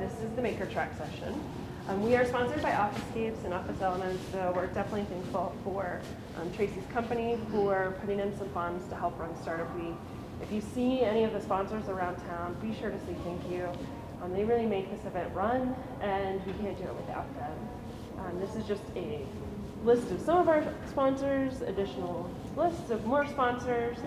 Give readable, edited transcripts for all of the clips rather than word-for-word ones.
This is the Maker Track session. We are sponsored by Officescapes and Office Elements, so we're definitely thankful for Tracy's company for putting in some funds to help run Startup Week. If you see any of the sponsors around town, be sure to say thank you. They really make this event run, and we can't do it without them. This is just a list of some of our sponsors, additional lists of more sponsors.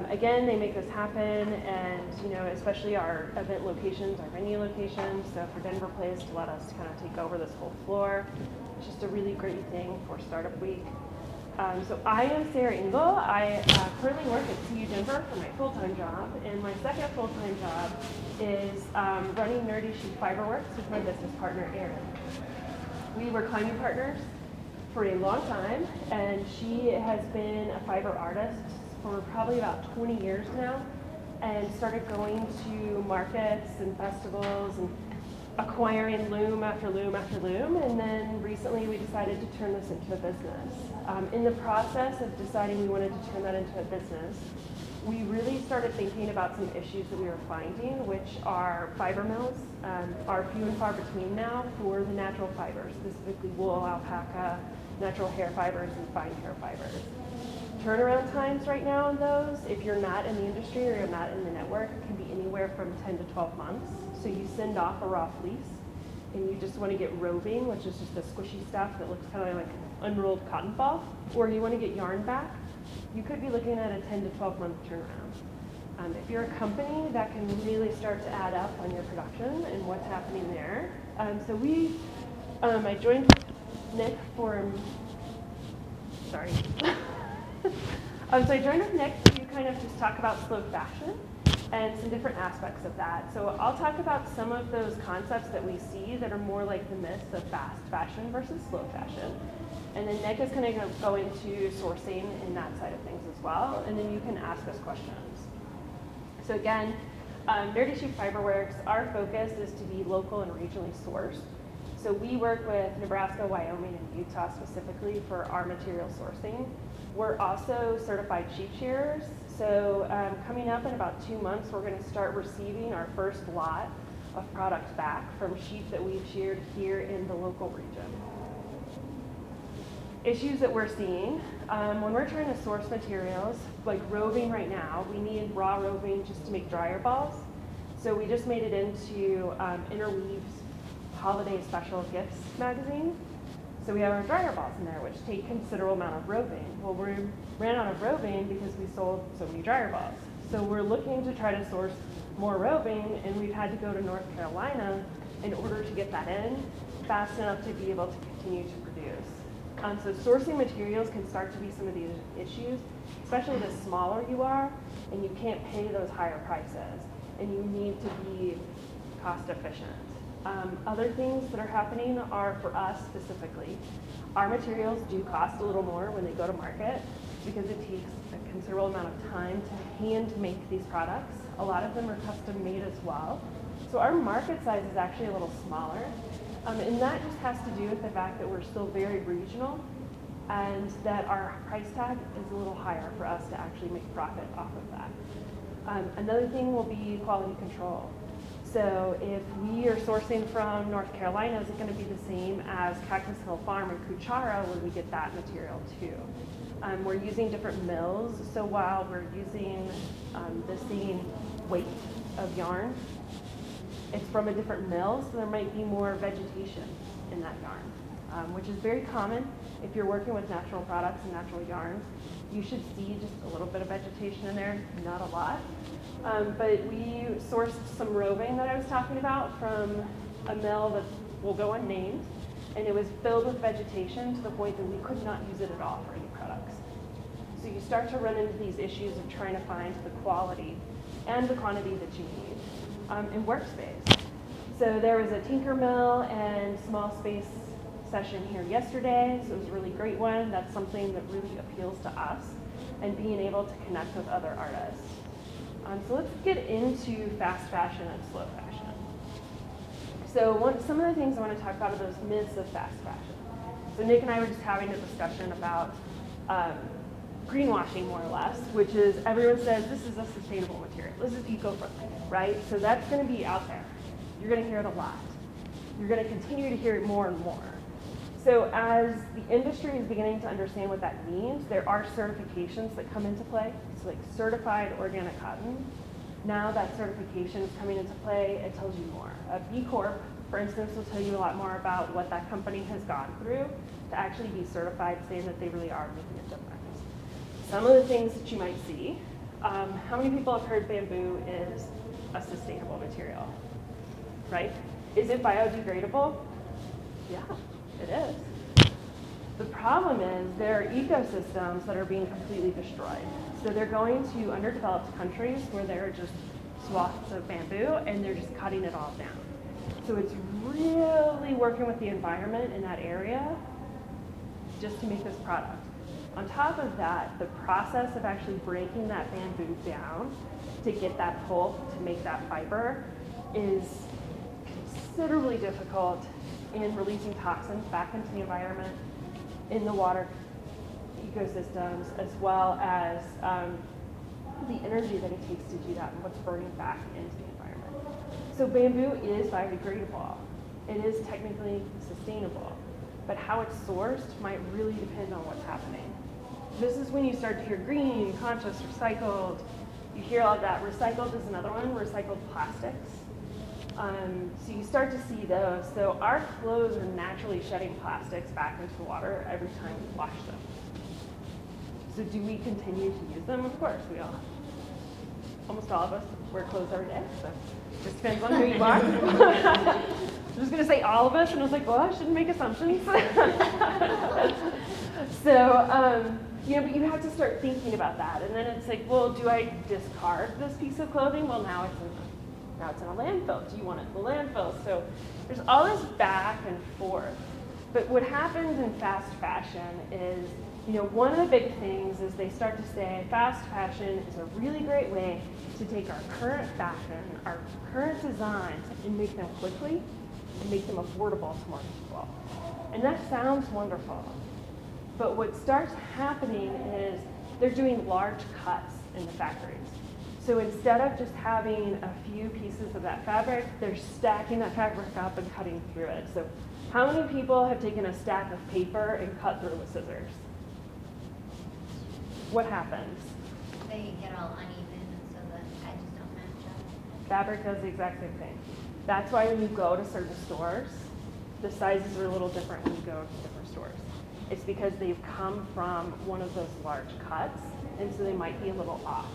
Again, they make this happen, and especially our event locations, our venue locations. So for Denver Place to let us kind of take over this whole floor, it's just a really great thing for Startup Week. So I am Sarah Engel. I currently work at CU Denver for my full-time job, and my second full-time job is running Nerdy Sheep Fiberworks with my business partner, Erin. We were climbing partners for a long time, and she has been a fiber artist for probably about 20 years now, and started going to markets and festivals and acquiring loom after loom after loom, and then recently we decided to turn this into a business. In the process of deciding we wanted to turn that into a business, we really started thinking about some issues that we were finding, which are fiber mills are few and far between now for the natural fibers, specifically wool, alpaca, natural hair fibers, and fine hair fibers. Turnaround times right now on those, if you're not in the industry or you're not in the network, can be anywhere from 10 to 12 months. So you send off a raw fleece, and you just want to get roving, which is just the squishy stuff that looks kind of like an unrolled cotton ball, or you want to get yarn back, you could be looking at a 10 to 12 month turnaround. If you're a company, that can really start to add up on your production and what's happening there. I joined Nick so I joined with Nick to kind of just talk about slow fashion and some different aspects of that. So I'll talk about some of those concepts that we see that are more like the myths of fast fashion versus slow fashion. And then Nick is going to go into sourcing in that side of things as well, and then you can ask us questions. So again, Nerdy Sheep Fiberworks, our focus is to be local and regionally sourced. So we work with Nebraska, Wyoming, and Utah specifically for our material sourcing. We're also certified sheep shearers. So coming up in about 2 months, we're going to start receiving our first lot of products back from sheep that we've sheared here in the local region. Issues that we're seeing, when we're trying to source materials, like roving right now, we need raw roving just to make dryer balls. So we just made it into Interweave's Holiday Special Gifts magazine. So we have our dryer balls in there, which take considerable amount of roving. Well, we ran out of roving because we sold so many dryer balls. So we're looking to try to source more roving, and we've had to go to North Carolina in order to get that in fast enough to be able to continue to produce. So sourcing materials can start to be some of these issues, especially the smaller you are, and you can't pay those higher prices, and you need to be cost efficient. Other things that are happening are, for us specifically, our materials do cost a little more when they go to market because it takes a considerable amount of time to hand make these products. A lot of them are custom made as well. So our market size is actually a little smaller. And that just has to do with the fact that we're still very regional and that our price tag is a little higher for us to actually make profit off of that. Another thing will be quality control. So if we are sourcing from North Carolina, is it going to be the same as Cactus Hill Farm and Kuchara when we get that material too? We're using different mills, so while we're using the same weight of yarn, it's from a different mill, so there might be more vegetation in that yarn, which is very common. If you're working with natural products and natural yarns, you should see just a little bit of vegetation in there, not a lot. But we sourced some roving that I was talking about from a mill that will go unnamed, and it was filled with vegetation to the point that we could not use it at all for any products. So you start to run into these issues of trying to find the quality and the quantity that you need in workspace. So there was a tinker mill and small space session here yesterday, so it was a really great one. That's something that really appeals to us, and being able to connect with other artists. So let's get into fast fashion and slow fashion. So some of the things I want to talk about are those myths of fast fashion. So Nick and I were just having a discussion about greenwashing, more or less, which is everyone says this is a sustainable material, this is eco-friendly, right? So that's going to be out there. You're going to hear it a lot. You're going to continue to hear it more and more. So as the industry is beginning to understand what that means, there are certifications that come into play. So like certified organic cotton. Now that certification is coming into play, it tells you more. A B Corp, for instance, will tell you a lot more about what that company has gone through to actually be certified, saying that they really are making a difference. Some of the things that you might see, how many people have heard bamboo is a sustainable material, right? Is it biodegradable? Yeah, it is. The problem is there are ecosystems that are being completely destroyed. So they're going to underdeveloped countries where there are just swaths of bamboo and they're just cutting it all down. So it's really working with the environment in that area just to make this product. On top of that, the process of actually breaking that bamboo down to get that pulp, to make that fiber, is considerably difficult in releasing toxins back into the environment, in the water ecosystems, as well as the energy that it takes to do that and what's burning back into the environment. So bamboo is biodegradable. It is technically sustainable, but how it's sourced might really depend on what's happening. This is when you start to hear green, conscious, recycled. You hear all of that. Recycled is another one, recycled plastics. So you start to see those. So our clothes are naturally shedding plastics back into the water every time we wash them. So do we continue to use them? Of course, we all. Almost all of us wear clothes every day, so it just depends on who you are. I'm just going to say all of us, and I was like, well, I shouldn't make assumptions. So, but you have to start thinking about that. And then it's like, well, do I discard this piece of clothing? Well, now it's in a landfill. Do you want it in the landfill? So there's all this back and forth. But what happens in fast fashion is, one of the big things is they start to say fast fashion is a really great way to take our current fashion, our current designs, and make them quickly and make them affordable to more people. And that sounds wonderful. But what starts happening is they're doing large cuts in the factories. So instead of just having a few pieces of that fabric, they're stacking that fabric up and cutting through it. So how many people have taken a stack of paper and cut through with scissors? What happens? They get all uneven and so the edges don't match up. Fabric does the exact same thing. That's why when you go to certain stores, the sizes are a little different when you go to different stores. It's because they've come from one of those large cuts, and so they might be a little off.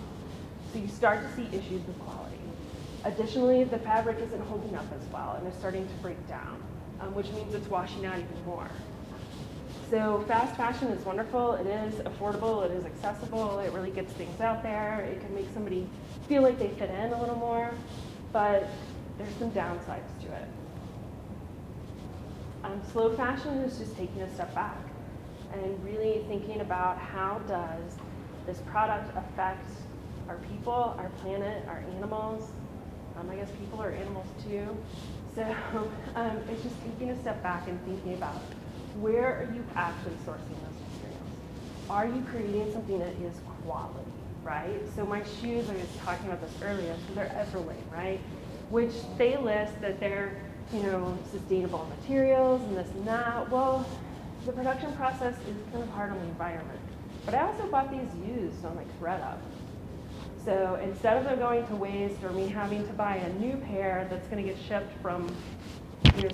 So you start to see issues with quality. Additionally, the fabric isn't holding up as well, and it's starting to break down, which means it's washing out even more. So fast fashion is wonderful. It is affordable. It is accessible. It really gets things out there. It can make somebody feel like they fit in a little more, but there's some downsides to it. Slow fashion is just taking a step back and really thinking about how does this product affect our people, our planet, our animals. I guess people are animals too. So it's just taking a step back and thinking about where are you actually sourcing those materials? Are you creating something that is quality, right? So my shoes, I was talking about this earlier, so they're Everlane, right? Which they list that they're, sustainable materials and this and that. Well, the production process is kind of hard on the environment. But I also bought these used on like ThredUp. So instead of them going to waste or me having to buy a new pair that's going to get shipped from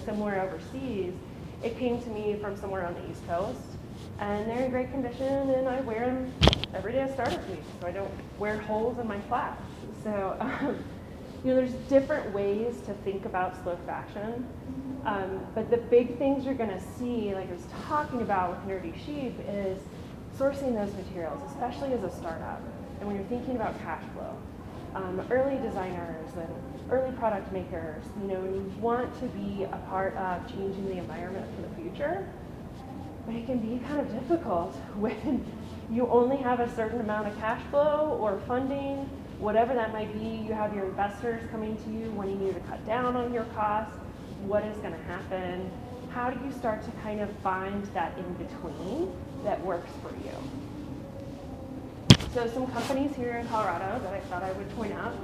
somewhere overseas, it came to me from somewhere on the East Coast. And they're in great condition, and I wear them every day I start at week, so I don't wear holes in my flats. So there's different ways to think about slow fashion. But the big things you're going to see, like I was talking about with Nerdy Sheep, is sourcing those materials, especially as a startup. And when you're thinking about cash flow, early designers and early product makers, you want to be a part of changing the environment for the future. But it can be kind of difficult when you only have a certain amount of cash flow or funding, whatever that might be. You have your investors coming to you wanting you to cut down on your costs. What is going to happen? How do you start to kind of find that in between that works for you? So some companies here in Colorado that I thought I would point out.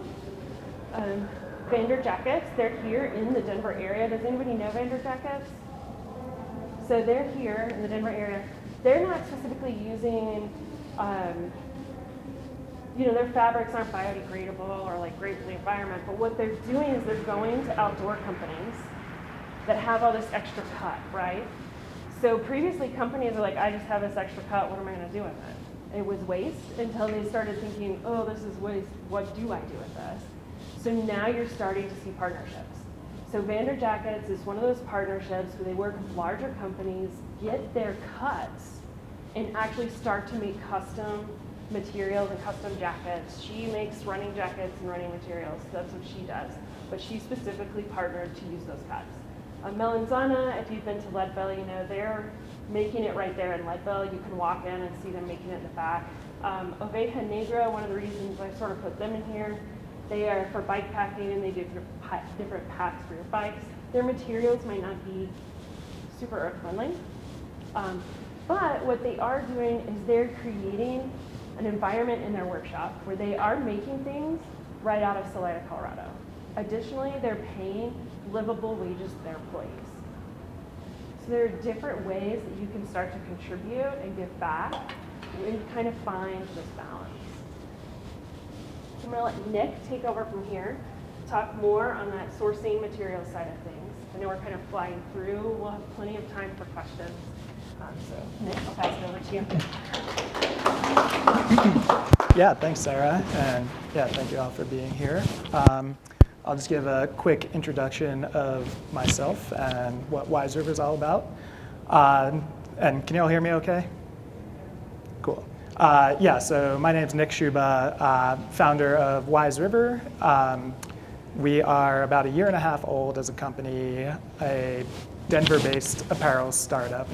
Vander Jackets. They're here in the Denver area. Does anybody know Vander Jackets? So they're here in the Denver area. They're not specifically using, their fabrics aren't biodegradable or like great for the environment, but what they're doing is they're going to outdoor companies that have all this extra cut, right? So previously companies are like, I just have this extra cut, what am I gonna do with it? It was waste until they started thinking, oh, this is waste, what do I do with this? So now you're starting to see partnerships. So Vander Jackets is one of those partnerships where they work with larger companies, get their cuts, and actually start to make custom materials and custom jackets. She makes running jackets and running materials, so that's what she does. But she specifically partnered to use those cuts. Melanzana, if you've been to Leadville, you know they're making it right there in Leadville. You can walk in and see them making it in the back. Oveja Negra, one of the reasons I sort of put them in here, they are for bike packing and they do different packs for your bikes. Their materials might not be super earth friendly, but what they are doing is they're creating an environment in their workshop where they are making things right out of Salida, Colorado. Additionally, they're paying livable wages to their employees. So there are different ways that you can start to contribute and give back and kind of find this balance. So I'm gonna let Nick take over from here, talk more on that sourcing material side of things. I know we're kind of flying through. We'll have plenty of time for questions. So Nick, I'll pass it over to you. Yeah, thanks, Sarah, and yeah, thank you all for being here. I'll just give a quick introduction of myself and what Wise River is all about. And can you all hear me okay? Cool. So my name's Nick Shuba, founder of Wise River. We are about 1.5 years old as a company, a Denver-based apparel startup.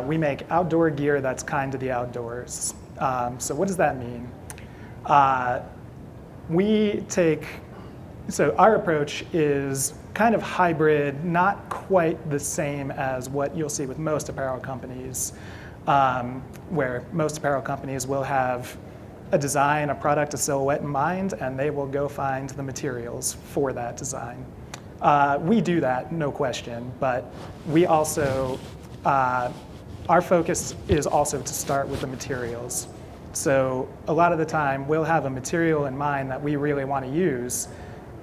We make outdoor gear that's kind to the outdoors. So what does that mean? So our approach is kind of hybrid, not quite the same as what you'll see with most apparel companies, where most apparel companies will have a design, a product, a silhouette in mind, and they will go find the materials for that design. We do that, no question, but we also, our focus is also to start with the materials. So a lot of the time, we'll have a material in mind that we really want to use,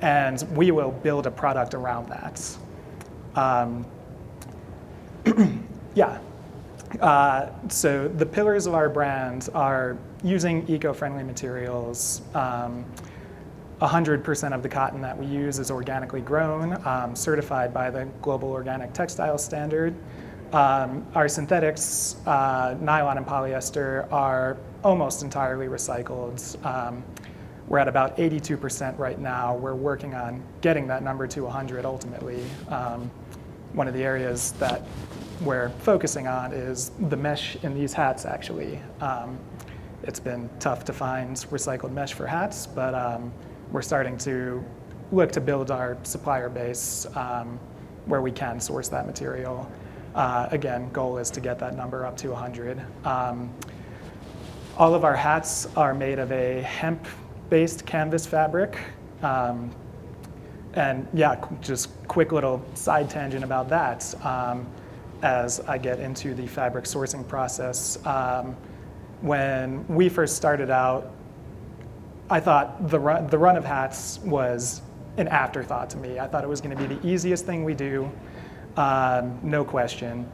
and we will build a product around that. So the pillars of our brand are using eco-friendly materials. 100% of the cotton that we use is organically grown, certified by the Global Organic Textile Standard. Our synthetics, nylon and polyester, are almost entirely recycled. We're at about 82% right now. We're working on getting that number to 100 ultimately. One of the areas that we're focusing on is the mesh in these hats, actually. It's been tough to find recycled mesh for hats, but we're starting to look to build our supplier base where we can source that material. Again, goal is to get that number up to 100. All of our hats are made of a hemp-based canvas fabric. And yeah, just quick little side tangent about that. As I get into the fabric sourcing process, when we first started out, I thought the run of hats was an afterthought to me. I thought it was going to be the easiest thing we do, no question.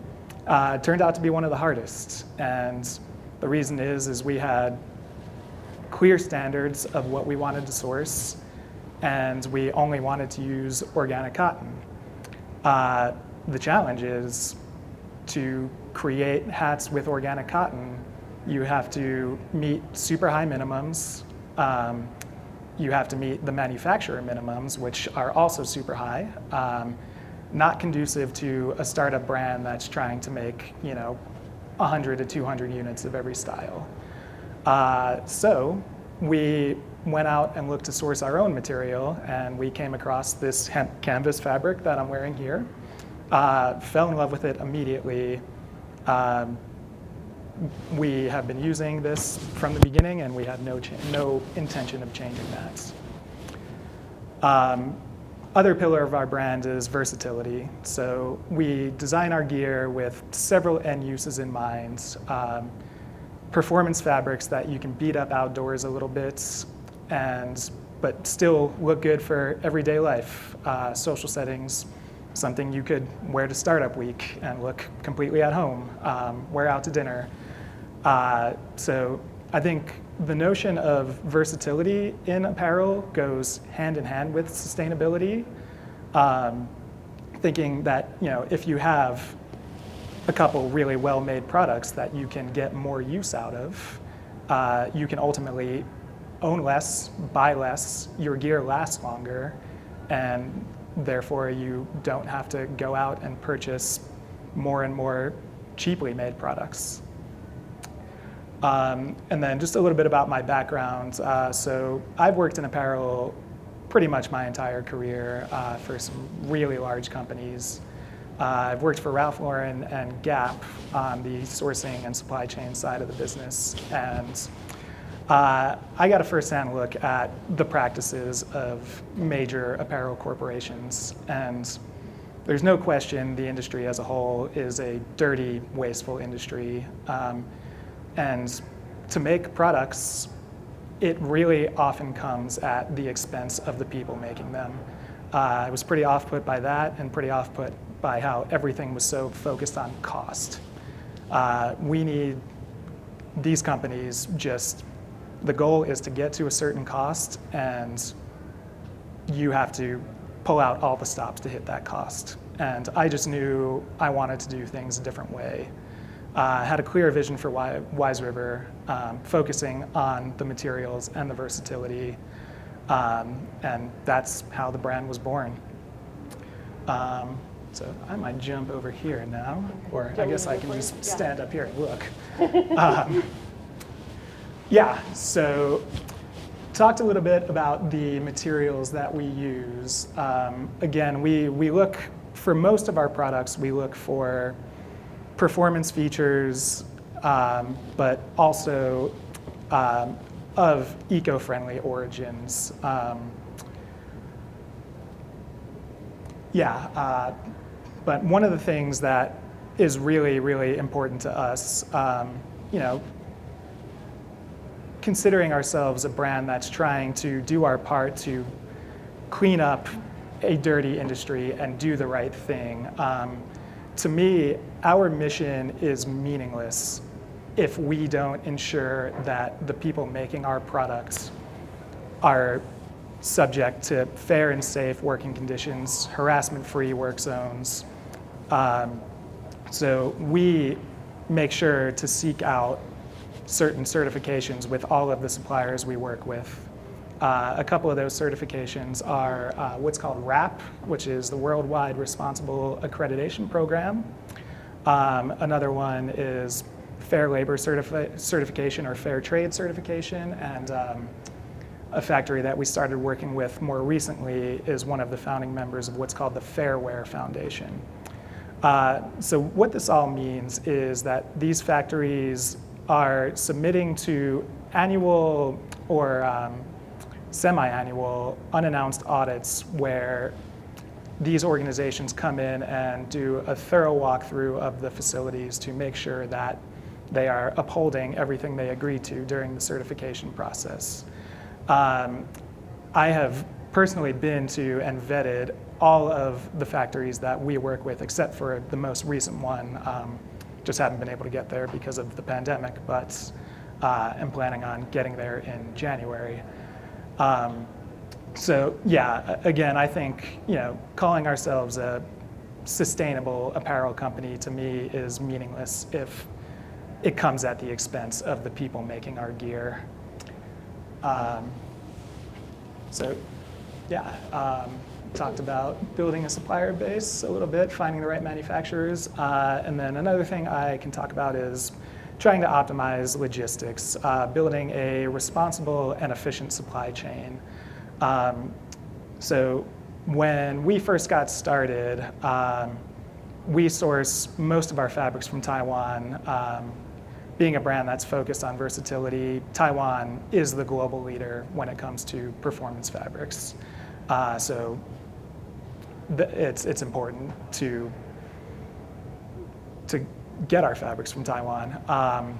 It turned out to be one of the hardest, and the reason is we had clear standards of what we wanted to source, and we only wanted to use organic cotton. The challenge is to create hats with organic cotton, you have to meet super high minimums. You have to meet the manufacturer minimums, which are also super high. Not conducive to a startup brand that's trying to make 100 to 200 units of every style. So we went out and looked to source our own material, and we came across this hemp canvas fabric that I'm wearing here. Fell in love with it immediately. We have been using this from the beginning, and we have no intention of changing Other pillar of our brand is versatility. So we design our gear with several end uses in mind. Performance fabrics that you can beat up outdoors a little bit, but still look good for everyday life, social settings, something you could wear to startup week and look completely at home, wear out to dinner. So I think the notion of versatility in apparel goes hand in hand with sustainability. Thinking that, if you have a couple really well-made products that you can get more use out of, you can ultimately own less, buy less, your gear lasts longer, and therefore you don't have to go out and purchase more and more cheaply made products. And then just a little bit about my background. So I've worked in apparel pretty much my entire career for some really large companies. I've worked for Ralph Lauren and Gap on the sourcing and supply chain side of the business. And I got a firsthand look at the practices of major apparel corporations. And there's no question the industry as a whole is a dirty, wasteful industry. And to make products, it really often comes at the expense of the people making them. I was pretty off-put by that and pretty off-put by how everything was so focused on cost. We need these companies the goal is to get to a certain cost, and you have to pull out all the stops to hit that cost. And I just knew I wanted to do things a different way. Had a clear vision for Wise River, focusing on the materials and the versatility, and that's how the brand was born. So I might jump over here now, or I guess I can just stand up here and look. So talked a little bit about the materials that we use. Again, we look, for most of our products, we look for performance features, but also of eco-friendly origins. But one of the things that is really, really important to us, considering ourselves a brand that's trying to do our part to clean up a dirty industry and do the right thing, to me, our mission is meaningless if we don't ensure that the people making our products are subject to fair and safe working conditions, harassment-free work zones. So we make sure to seek out certain certifications with all of the suppliers we work with. A couple of those certifications are what's called WRAP, which is the Worldwide Responsible Accreditation Program. Another one is Fair Labor Certification or Fair Trade Certification, and a factory that we started working with more recently is one of the founding members of what's called the Fair Wear Foundation. So what this all means is that these factories are submitting to annual or semi-annual unannounced audits where these organizations come in and do a thorough walkthrough of the facilities to make sure that they are upholding everything they agree to during the certification process. I have personally been to and vetted all of the factories that we work with, except for the most recent one. Just haven't been able to get there because of the pandemic, but am planning on getting there in January. Again, I think calling ourselves a sustainable apparel company to me is meaningless if it comes at the expense of the people making our gear. Talked about building a supplier base a little bit, finding the right manufacturers, and then another thing I can talk about is trying to optimize logistics, building a responsible and efficient supply chain. So when we first got started, we source most of our fabrics from Taiwan. Being a brand that's focused on versatility, Taiwan is the global leader when it comes to performance fabrics. So it's important to get our fabrics from Taiwan.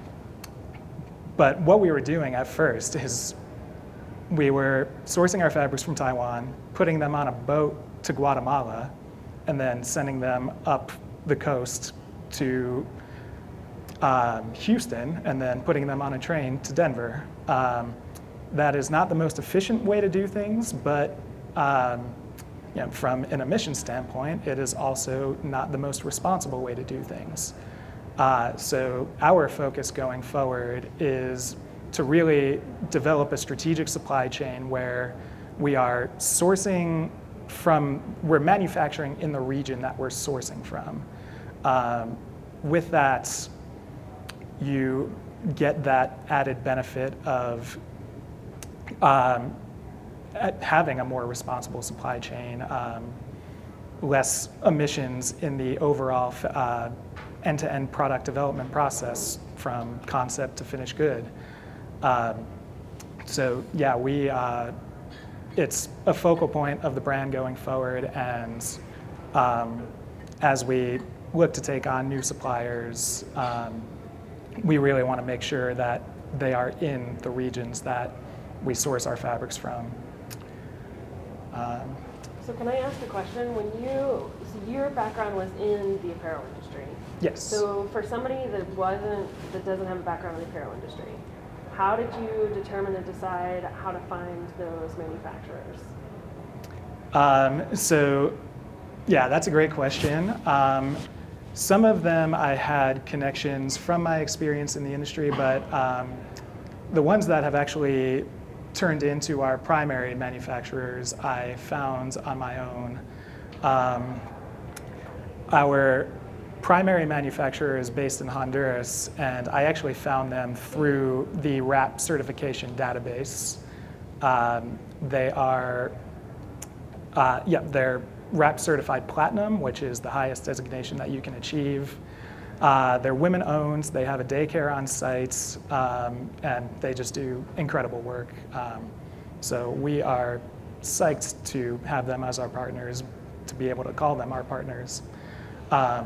But what we were doing at first is we were sourcing our fabrics from Taiwan, putting them on a boat to Guatemala, and then sending them up the coast to Houston, and then putting them on a train to Denver. That is not the most efficient way to do things, but from an emissions standpoint, it is also not the most responsible way to do things. So our focus going forward is to really develop a strategic supply chain where we are sourcing from, we're manufacturing in the region that we're sourcing from. With that, you get that added benefit of having a more responsible supply chain, less emissions in the overall end-to-end product development process from concept to finished good. So yeah, it's a focal point of the brand going forward, and as we look to take on new suppliers, we really want to make sure that they are in the regions that we source our fabrics from. So can I ask a question? So your background was in the apparel industry. Yes. So for somebody that doesn't have a background in the apparel industry, how did you determine and decide how to find those manufacturers? So yeah, that's a great question. Some of them I had connections from my experience in the industry, but the ones that have actually turned into our primary manufacturers I found on my own. Our primary manufacturer is based in Honduras, and I actually found them through the WRAP certification database. They're WRAP certified platinum, which is the highest designation that you can achieve. They're women owned, they have a daycare on site, and they just do incredible work. So we are psyched to have them as our partners, to be able to call them our partners. But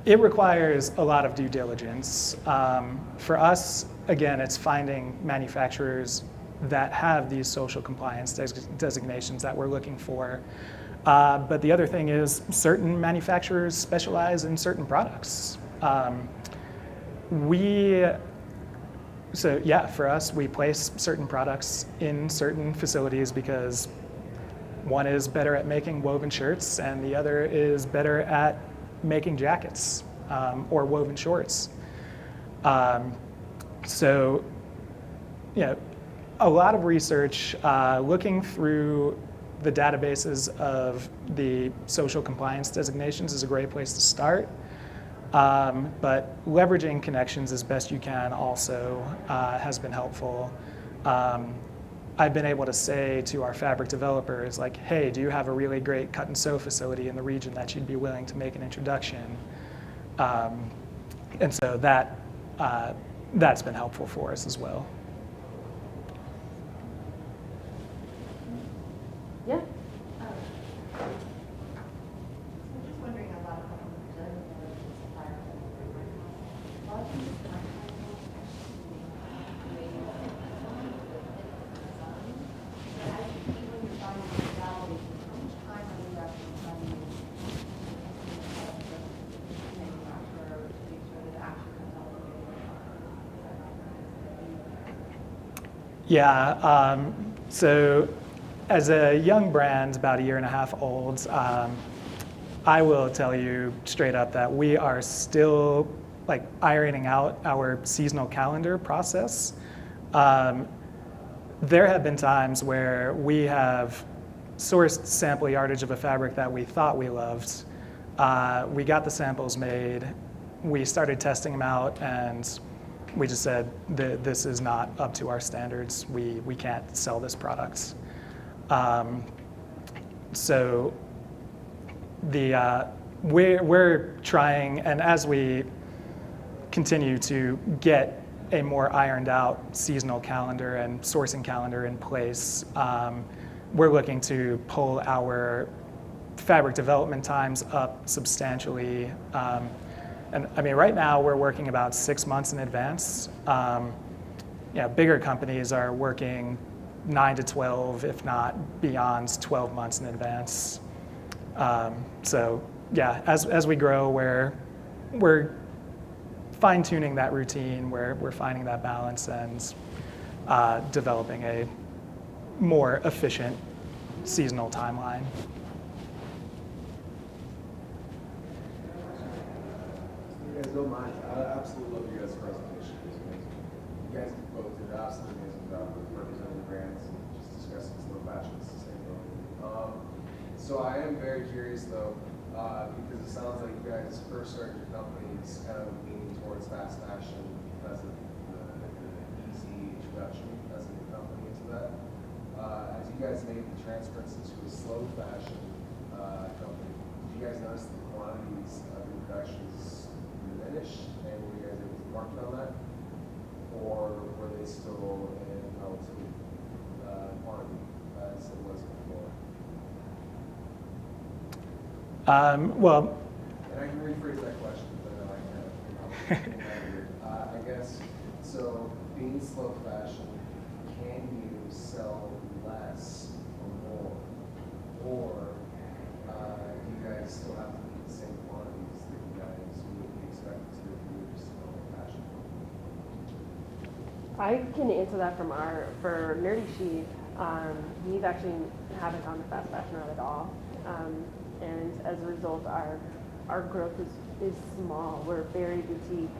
it requires a lot of due diligence. For us, again, it's finding manufacturers that have these social compliance designations that we're looking for. But the other thing is certain manufacturers specialize in certain products. For us, we place certain products in certain facilities because one is better at making woven shirts and the other is better at making jackets or woven shorts. A lot of research, looking through the databases of the social compliance designations is a great place to start. But leveraging connections as best you can also has been helpful. I've been able to say to our fabric developers, like, hey, do you have a really great cut and sew facility in the region that you'd be willing to make an introduction? And so that's been helpful for us as well. Yeah. I'm just wondering about the supplier. A lot of these Yeah, so as a young brand, about a year and a half old, I will tell you straight up that we are still like ironing out our seasonal calendar process. There have been times where we have sourced sample yardage of a fabric that we thought we loved. We got the samples made, we started testing them out, and we just said, this is not up to our standards. We can't sell this product. So we're trying, and as we continue to get a more ironed out seasonal calendar and sourcing calendar in place, we're looking to pull our fabric development times up substantially. And I mean, right now we're working about 6 months in advance. Bigger companies are working 9 to 12, if not beyond 12 months in advance. So yeah, as we grow, we're fine-tuning that routine, we're finding that balance and developing a more efficient seasonal timeline. You guys don't mind, I absolutely love you guys' presentation. It's amazing. You guys both did an absolutely amazing job with representing brands and just discussing slow fashion sustainability. So I am very curious though, because it sounds like you guys first started your companies kind of leaning towards fast fashion because of the easy introduction as a new company into that. As you guys made the transference into a slow fashion company, did you guys notice the quantities of your productions diminished, and were you guys able to market on that, or were they still in relative quantity as it was before? Well, And I can rephrase that question, but I know I guess, so being slow fashion, can you sell less or more? Or do you guys still have to meet the same quantities that you guys would be expected to if you were just slow fashion? I can answer that for Nerdy Sheep. We've actually haven't gone to fast fashion route at all. And as a result, our growth is small. We're very boutique.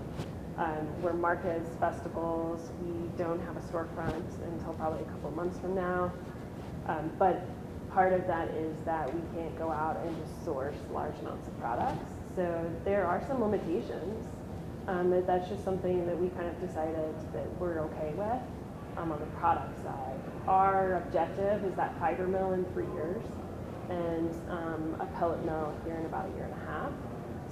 We're markets, festivals. We don't have a storefront until probably a couple months from now. But part of that is that we can't go out and just source large amounts of products. So there are some limitations. That's just something that we kind of decided that we're okay with on the product side. Our objective is that fiber mill in 3 years and a pellet mill here in about 1.5 years.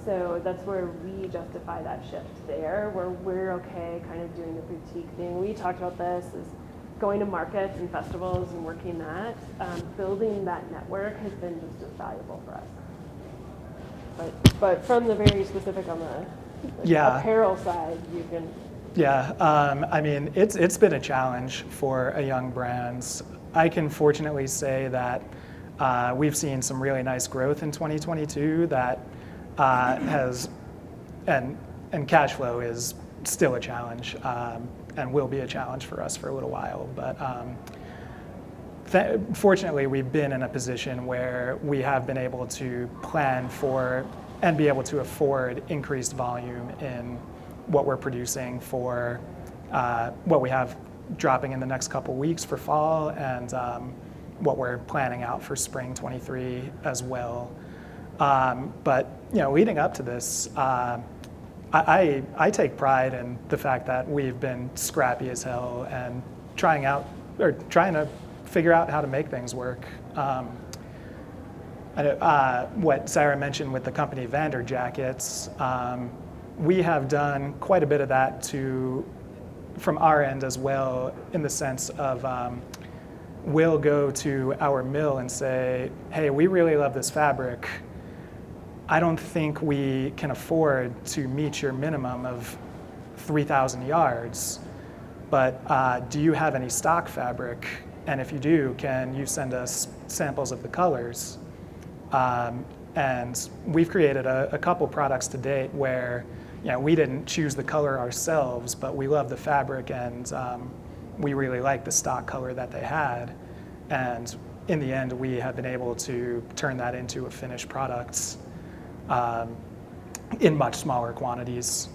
So that's where we justify that shift there, where we're okay kind of doing the boutique thing. We talked about this, is going to markets and festivals and working that. Building that network has been just as valuable for us. But from the very specific on the apparel side, you can. Yeah, I mean, it's been a challenge for a young brand. I can fortunately say that we've seen some really nice growth in 2022 that has, and cash flow is still a challenge and will be a challenge for us for a little while. But fortunately, we've been in a position where we have been able to plan for and be able to afford increased volume in what we're producing for what we have dropping in the next couple weeks for fall and what we're planning out for spring 23 as well. But leading up to this, I take pride in the fact that we've been scrappy as hell and trying to figure out how to make things work. What Sarah mentioned with the company Vander Jackets, we have done quite a bit of that from our end as well, in the sense of we'll go to our mill and say, hey, we really love this fabric. I don't think we can afford to meet your minimum of 3,000 yards, but do you have any stock fabric? And if you do, can you send us samples of the colors? And we've created a couple products to date where we didn't choose the color ourselves, but we love the fabric and we really like the stock color that they had. And in the end, we have been able to turn that into a finished product in much smaller quantities.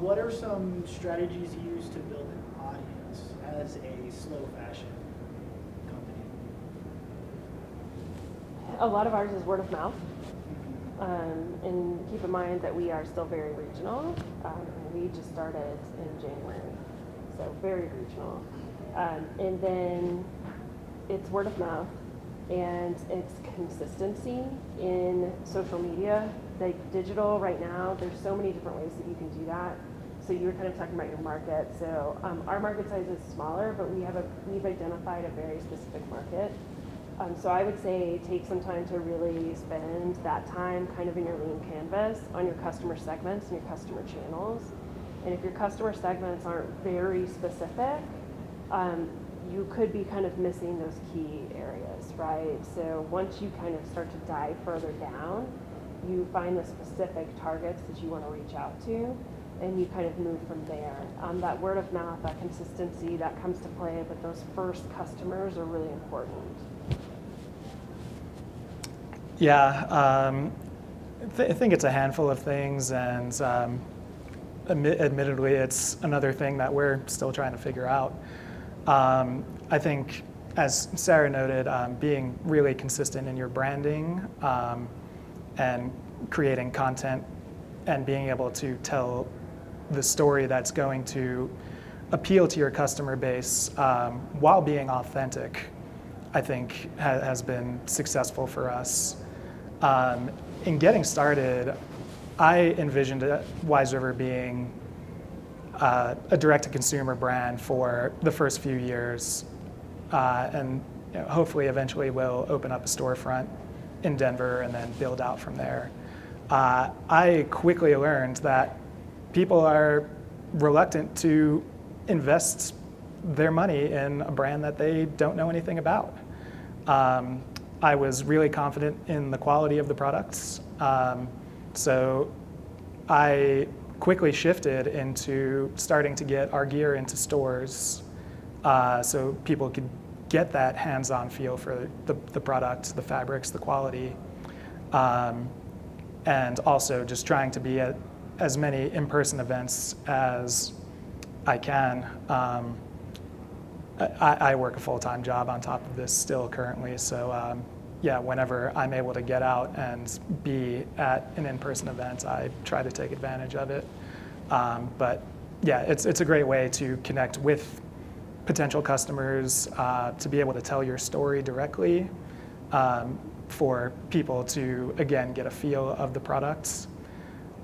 What are some strategies you use to build an audience as a slow fashion company? A lot of ours is word of mouth. And keep in mind that we are still very regional. We just started in January, so very regional. And then it's word of mouth. and it's consistency in social media. Like digital right now, there's so many different ways that you can do that. So you were kind of talking about your market. So our market size is smaller, but we've identified a very specific market. So I would say take some time to really spend that time kind of in your lean canvas on your customer segments and your customer channels. And if your customer segments aren't very specific, you could be kind of missing those key areas, right? So once you kind of start to dive further down, you find the specific targets that you want to reach out to, and you kind of move from there. That word of mouth, that consistency, that comes to play, but those first customers are really important. Yeah, I think it's a handful of things, and admittedly, it's another thing that we're still trying to figure out. I think, as Sarah noted, being really consistent in your branding and creating content and being able to tell the story that's going to appeal to your customer base while being authentic, I think has been successful for us. In getting started, I envisioned Wise River being a direct-to-consumer brand for the first few years, and hopefully eventually we'll open up a storefront in Denver and then build out from there. I quickly learned that people are reluctant to invest their money in a brand that they don't know anything about. I was really confident in the quality of the products, so I quickly shifted into starting to get our gear into stores so people could get that hands-on feel for the product, the fabrics, the quality, and also just trying to be at as many in-person events as I can. I work a full-time job on top of this still currently, so yeah, whenever I'm able to get out and be at an in-person event, I try to take advantage of it. But yeah, it's a great way to connect with potential customers, to be able to tell your story directly, for people to, again, get a feel of the products,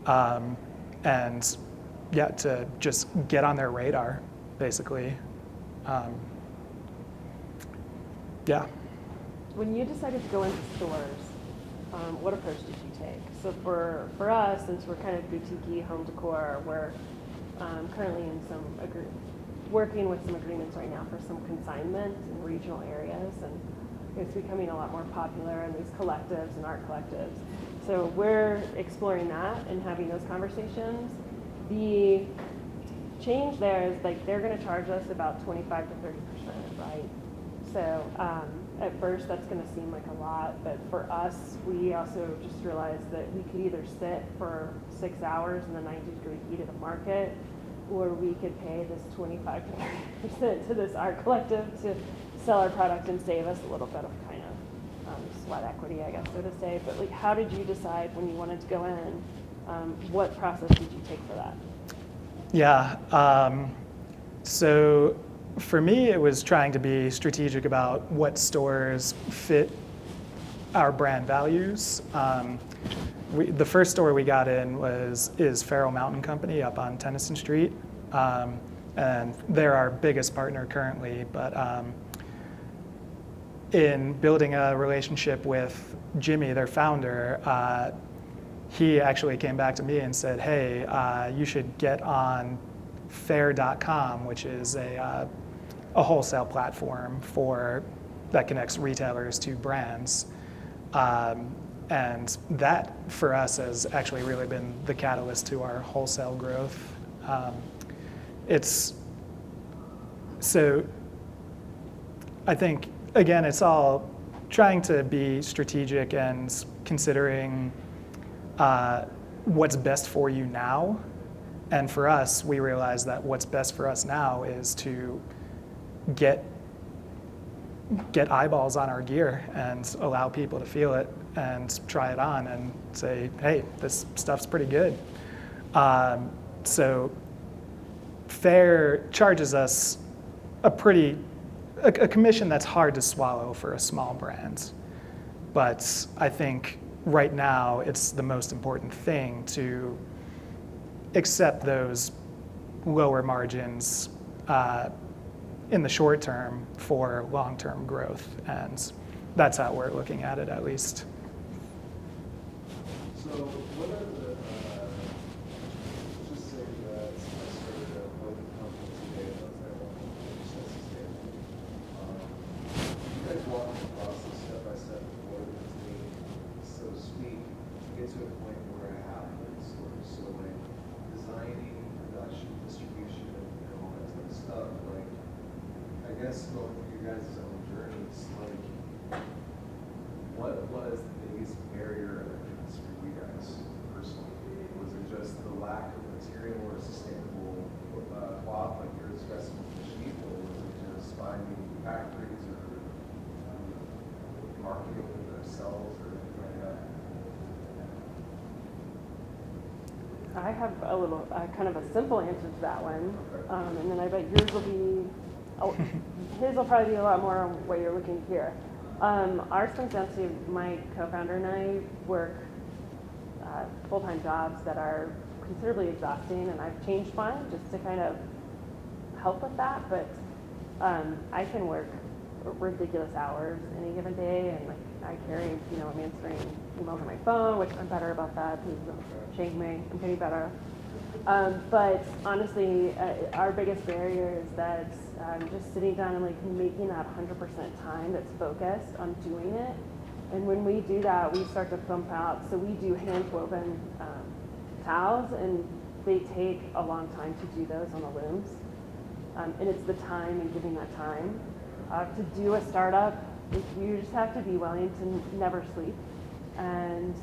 and yeah, to just get on their radar, basically. Yeah. When you decided to go into stores, what approach did you take? So for us, since we're kind of boutique-y home decor, we're currently in working with some agreements right now for some consignment in regional areas, and it's becoming a lot more popular in these collectives and art collectives. So we're exploring that and having those conversations. The change there is like they're going to charge us about 25 to 30%, right? So at first that's going to seem like a lot, but for us, we also just realized that we could either sit for 6 hours in the 90-degree heat of the market, or we could pay this 25 to 30% to this art collective to sell our product and save us a little bit of kind of sweat equity, I guess, so to say. But like, how did you decide when you wanted to go in? What process did you take for that? Yeah, so for me, it was trying to be strategic about what stores fit our brand values. The first store we got in is Farrell Mountain Company up on Tennyson Street, and they're our biggest partner currently. But in building a relationship with Jimmy, their founder, he actually came back to me and said, "Hey, you should get on Fair.com, which is a wholesale platform that connects retailers to brands." And that, for us, has actually really been the catalyst to our wholesale growth. So I think, again, it's all trying to be strategic and considering what's best for you now. And for us, we realize that what's best for us now is to get eyeballs on our gear and allow people to feel it and try it on and say, hey, this stuff's pretty good. So Fair charges us a pretty a commission that's hard to swallow for a small brand. But I think right now it's the most important thing to accept those lower margins in the short term for long-term growth, and that's how we're looking at it, at least. So what are the, just say that I started a local company today and I was like, well, sustainable. You guys walk the process step by step of what it would take, so to speak, to get to a point where I have this sort of, so like designing, production, distribution, and all that type of stuff, like, I guess going through your guys' own journeys, like, what was the biggest barrier for you guys personally? Was it just the lack of material or sustainable cloth like you're discussing with the sheep, or was it just finding factories or marketing themselves or anything like that? I have a little, kind of a simple answer to that one, and then I bet yours will be, his will probably be a lot more on what you're looking to hear. Ours comes down to my co-founder and I work full-time jobs that are considerably exhausting, and I've changed mine just to kind of help with that, but I can work ridiculous hours any given day, and like I carry, I'm answering emails on my phone, which I'm better about that. Please don't shame me. I'm getting better. But honestly, our biggest barrier is that just sitting down and like making that 100% time that's focused on doing it. And when we do that, we start to pump out. So we do hand woven towels, and they take a long time to do those on the looms. And it's the time and giving that time. To do a startup, you just have to be willing to never sleep and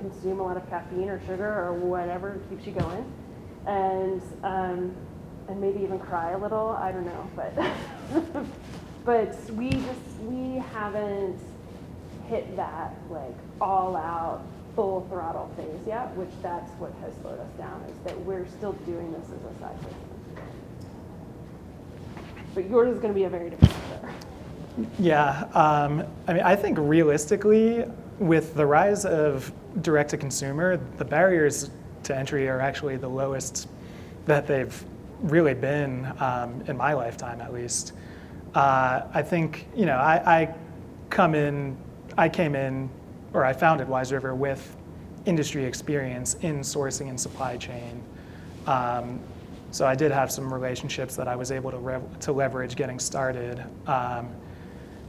consume a lot of caffeine or sugar or whatever keeps you going, and maybe even cry a little. I don't know, but we haven't hit that like all out full throttle phase yet, which that's what has slowed us down, is that we're still doing this as a side business. But yours is going to be a very different story. Yeah, I think realistically, with the rise of direct-to-consumer, the barriers to entry are actually the lowest that they've really been in my lifetime, at least. I think, I founded Wise River with industry experience in sourcing and supply chain. So I did have some relationships that I was able to leverage getting started.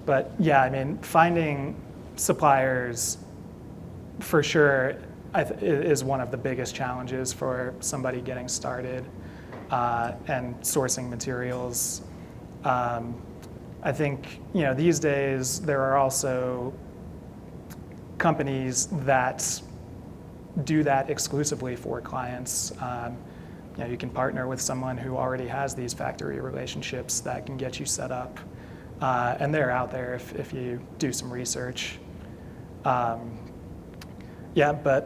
But yeah, finding suppliers for sure is one of the biggest challenges for somebody getting started, and sourcing materials. I think, these days there are also companies that do that exclusively for clients. You can partner with someone who already has these factory relationships that can get you set up. And they're out there if you do some research. But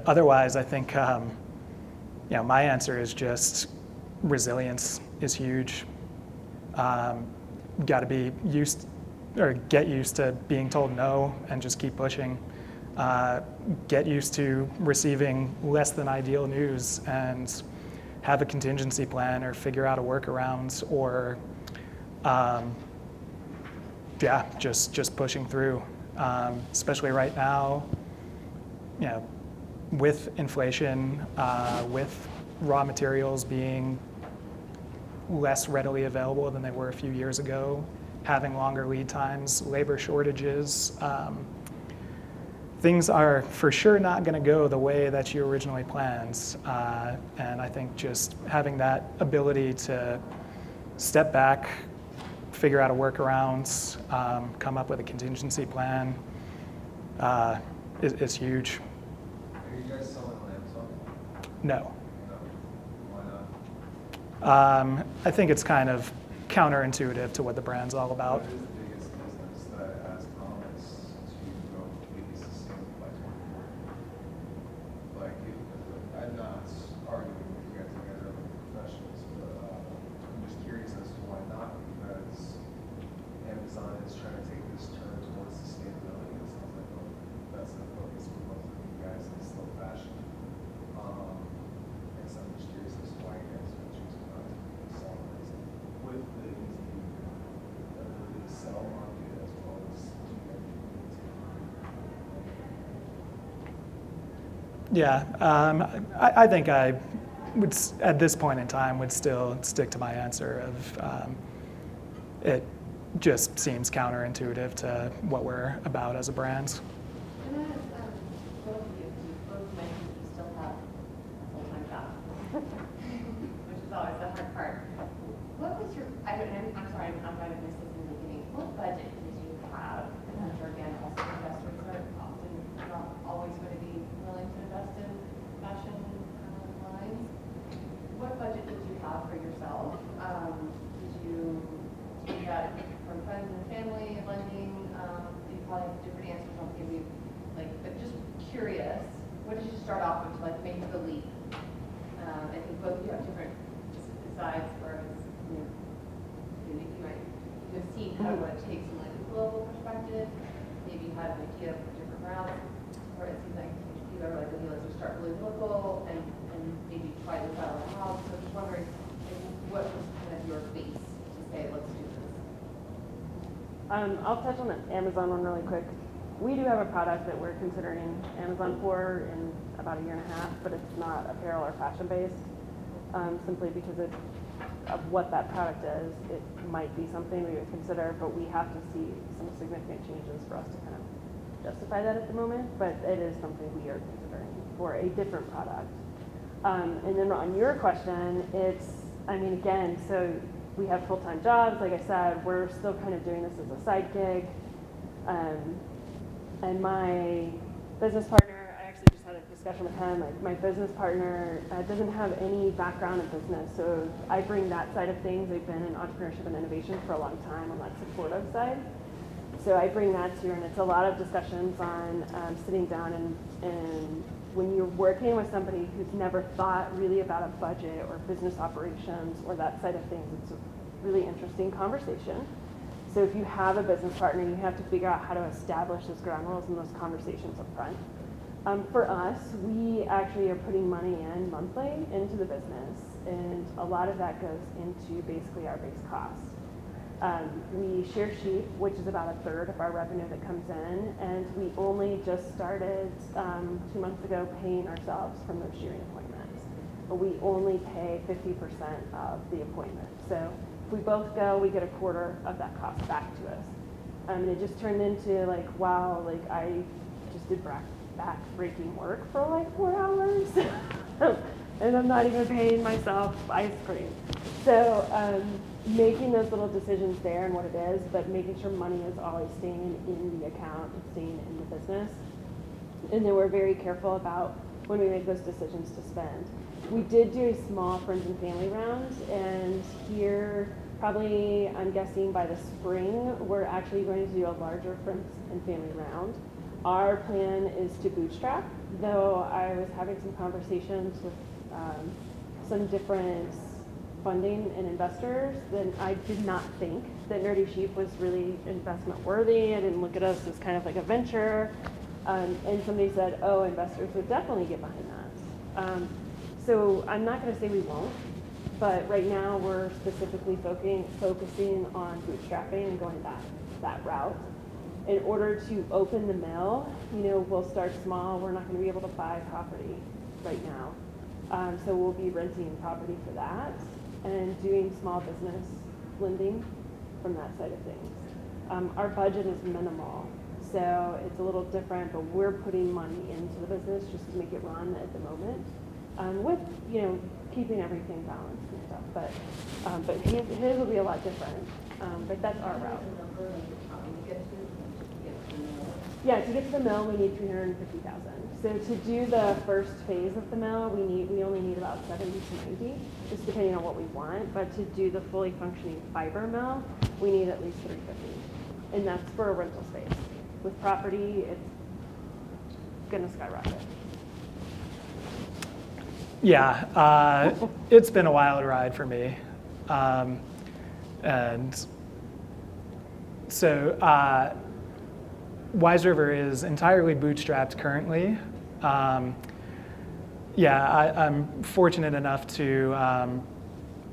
otherwise, I think, my answer is just resilience is huge. Got to be get used to being told no and just keep pushing. Get used to receiving less than ideal news and have a contingency plan or figure out a workaround, or just pushing through. Especially right now, with inflation, with raw materials being less readily available than they were a few years ago, having longer lead times, labor shortages, things are for sure not going to go the way that you originally planned. And I think just having that ability to step back, figure out a workaround, come up with a contingency plan is huge. Are you guys selling on Amazon? No. No. Why not? I think it's kind of counterintuitive to what the brand's all about. What is the biggest business that has promise to go completely sustainable by 2040? Like, I'm not arguing with you guys are professionals, but I'm just curious as to why not, because Amazon Yeah, I think I would, at this point in time, would still stick to my answer of it just seems counterintuitive to what we're about as a brand. And then, both of you both mentioned you still have a full-time job, which is always the hard part. What was your, I'm sorry, I'm going to miss this in the beginning. What budget did you have? And I'm sure again, also investors are often not always going to be willing to invest in fashion lines. What budget did you have for yourself? Did you get from friends and family, lending? You probably have different answers. I'll give you, but just curious. What did you start off with to make the leap? I think both of you have different sides, whereas you might have seen kind of what it takes from a global perspective. Maybe you had an idea for different routes, or it seems like you are okay, let's just start really local and maybe try this out of the house. So just wondering, what was kind of your base to say, let's do this? I'll touch on the Amazon one really quick. We do have a product that we're considering Amazon for in about a year and a half, but it's not apparel or fashion based, simply because of what that product is. It might be something we would consider, but we have to see some significant changes for us to kind of justify that at the moment, but it is something we are considering for a different product. And then on your question, again, so we have full-time jobs, like I said, we're still kind of doing this as a side gig. And my business partner, I actually just had a discussion with him, my business partner doesn't have any background in business, so I bring that side of things. I've been in entrepreneurship and innovation for a long time on that supportive side. So I bring that to you, and it's a lot of discussions on sitting down and when you're working with somebody who's never thought really about a budget or business operations or that side of things, it's a really interesting conversation. So if you have a business partner, you have to figure out how to establish those ground rules and those conversations up front. For us, we actually are putting money in monthly into the business, and a lot of that goes into basically our base costs. We share sheep, which is about a third of our revenue that comes in, and we only just started 2 months ago paying ourselves from those shearing appointments. But we only pay 50% of the appointment. So if we both go, we get a quarter of that cost back to us. And it just turned into wow, I just did back-breaking work for 4 hours. And I'm not even paying myself ice cream. So making those little decisions there and what it is, but making sure money is always staying in the account and staying in the business. And then we're very careful about when we make those decisions to spend. We did do a small friends and family round, and here probably, I'm guessing by the spring, we're actually going to do a larger friends and family round. Our plan is to bootstrap, though I was having some conversations with some different funding and investors, then I did not think that Nerdy Sheep was really investment worthy. I didn't look at us as kind of like a venture. And somebody said, oh, investors would definitely get behind that. So I'm not going to say we won't, but right now we're specifically focusing on bootstrapping and going that route. In order to open the mill, we'll start small. We're not going to be able to buy property right now. So we'll be renting property for that and doing small business lending from that side of things. Our budget is minimal, so it's a little different, but we're putting money into the business just to make it run at the moment, with keeping everything balanced and stuff. But his will be a lot different. But that's our route. Yeah, to get to the mill, we need $350,000. So to do the first phase of the mill, we only need about 70 to 90, just depending on what we want. But to do the fully functioning fiber mill, we need at least 350, and that's for a rental space. With property, it's gonna skyrocket. Yeah, it's been a wild ride for me, and so. Wise River is entirely bootstrapped currently. I'm fortunate enough to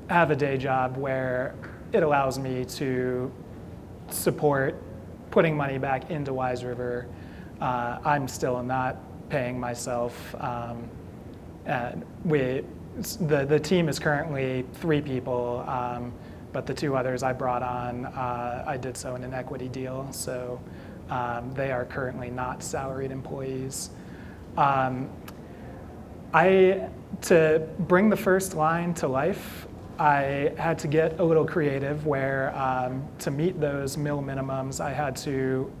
have a day job where it allows me to support putting money back into Wise River. I'm still not paying myself. And the team is currently 3 people, but the 2 others I brought on, I did so in an equity deal, so they are currently not salaried employees. To bring the first line to life, I had to get a little creative where to meet those mill minimums, I had to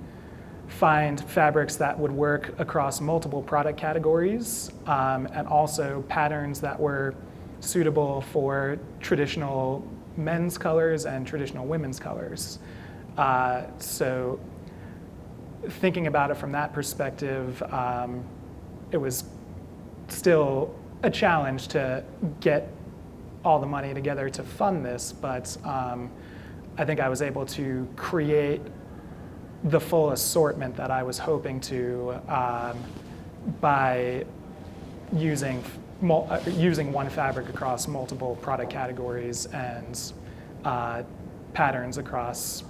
find fabrics that would work across multiple product categories and also patterns that were suitable for traditional men's colors and traditional women's colors. So thinking about it from that perspective, it was still a challenge to get all the money together to fund this, but I think I was able to create the full assortment that I was hoping to by using one fabric across multiple product categories and patterns across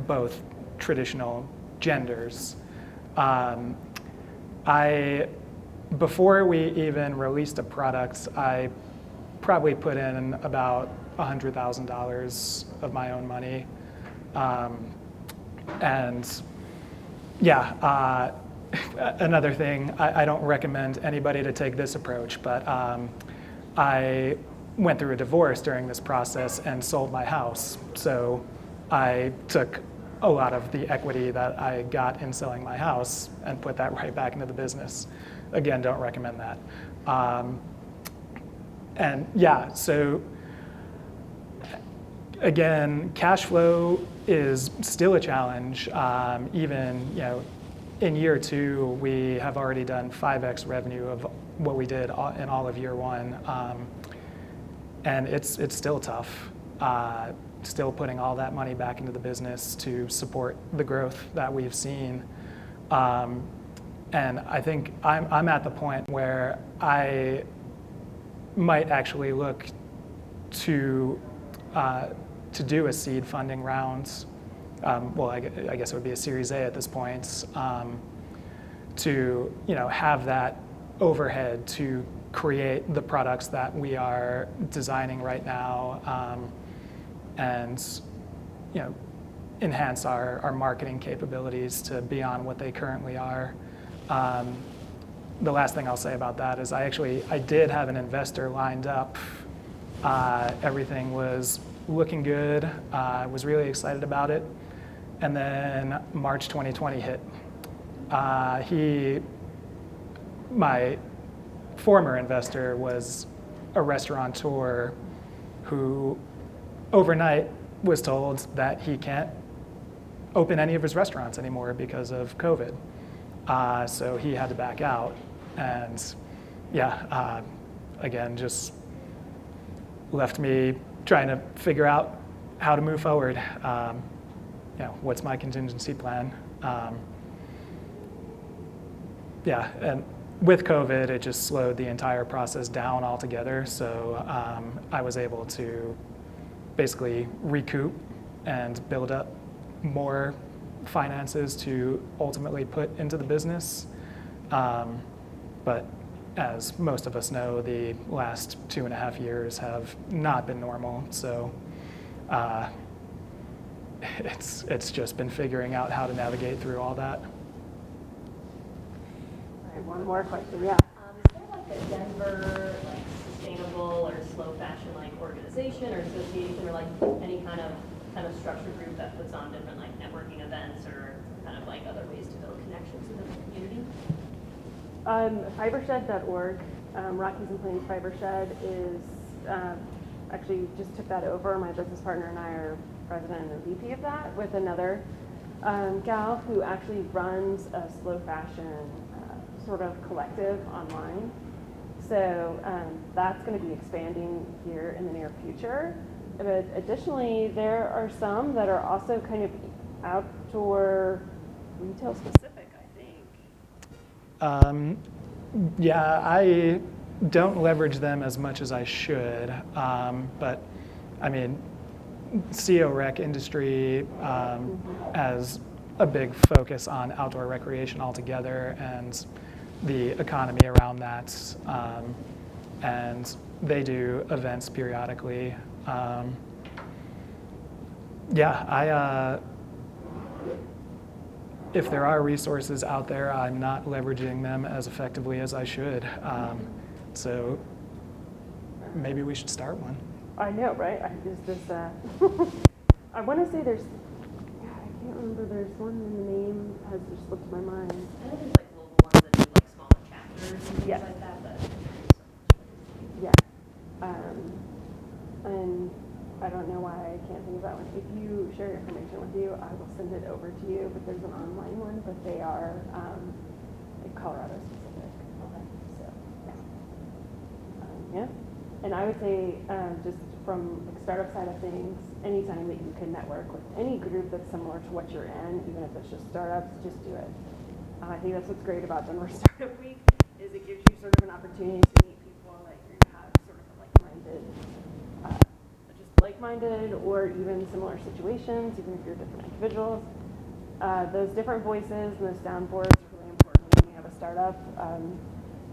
both traditional genders. Before we even released a product, I probably put in about $100,000 of my own money. And yeah, another thing, I don't recommend anybody to take this approach, but I went through a divorce during this process and sold my house. So I took a lot of the equity that I got in selling my house and put that right back into the business. Again, don't recommend that. And yeah, so again, cash flow is still a challenge. Even in year 2, we have already done 5x revenue of what we did in all of year 1, and it's still tough. Still putting all that money back into the business to support the growth that we've seen. And I think I'm at the point where I might actually look to do a seed funding round. Well, I guess it would be a Series A at this point, to have that overhead to create the products that we are designing right now, and enhance our marketing capabilities to beyond what they currently are. The last thing I'll say about that is I did have an investor lined up. Everything was looking good. I was really excited about it. And then March 2020 hit. My former investor was a restaurateur who overnight was told that he can't open any of his restaurants anymore because of COVID. So he had to back out. And yeah, again, just left me trying to figure out how to move forward. What's my contingency plan? Yeah, and with COVID, it just slowed the entire process down altogether. So I was able to basically recoup and build up more finances to ultimately put into the business. But as most of us know, the last 2.5 years have not been normal. So it's just been figuring out how to navigate through all that. All right, one more question, yeah. Is there like a Denver sustainable or slow fashion organization or association or any kind of structured group that puts on different networking events or kind of other ways to build connections in the community? Fibershed.org, Rockies and Plains Fibershed is actually just took that over. My business partner and I are president and VP of that with another gal who actually runs a slow fashion sort of collective online. So that's going to be expanding here in the near future. But additionally, there are some that are also kind of outdoor retail specific, I think. Yeah, I don't leverage them as much as I should. But I mean, CO Rec industry has a big focus on outdoor recreation altogether, and the economy around that. And they do events periodically. If there are resources out there, I'm not leveraging them as effectively as I should. So maybe we should start one. I know, right? Is this, I want to say there's, I can't remember, there's one in the name has just slipped my mind. I know there's like local ones that do like smaller chapters and things Yes. like that, but. Yeah. And I don't know why I can't think of that one. If you share your information with you, I will send it over to you, but there's an online one, but they are like Colorado specific. Okay. So, yeah. And I would say, just from like startup side of things, anytime that you can network with any group that's similar to what you're in, even if it's just startups, just do it. I think that's what's great about Denver Startup Week, is it gives you sort of an opportunity to meet people like you have sort of like-minded, or even similar situations, even if you're different individuals. Those different voices and those soundboards are really important when you have a startup,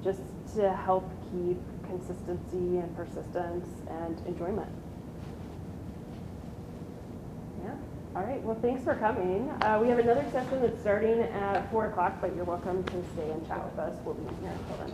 just to help keep consistency and persistence and enjoyment. Yeah. All right. Well, thanks for coming. We have another session that's starting at 4 o'clock, but you're welcome to stay and chat with us. We'll be here until then.